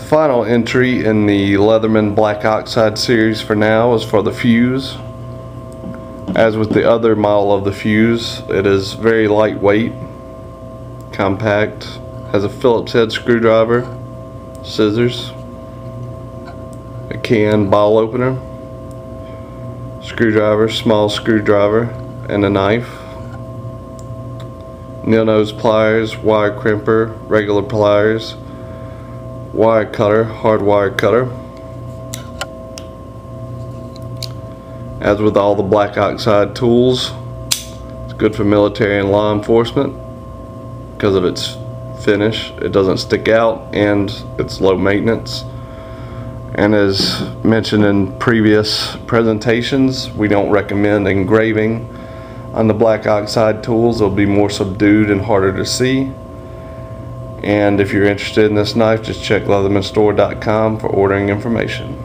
final entry in the Leatherman Black Oxide series for now is for the fuse. As with the other model of the fuse, it is very lightweight, compact, has a Phillips head screwdriver, scissors, a can bottle opener, screwdriver, small screwdriver, and a knife, nail nose pliers, wire crimper, regular pliers, wire cutter, hard wire cutter. As with all the Black Oxide tools, it's good for military and law enforcement because of its finish. It doesn't stick out and it's low maintenance. And as mentioned in previous presentations, we don't recommend engraving on the Black Oxide tools. They'll be more subdued and harder to see. And if you're interested in this knife, just check leathermanstore.com for ordering information.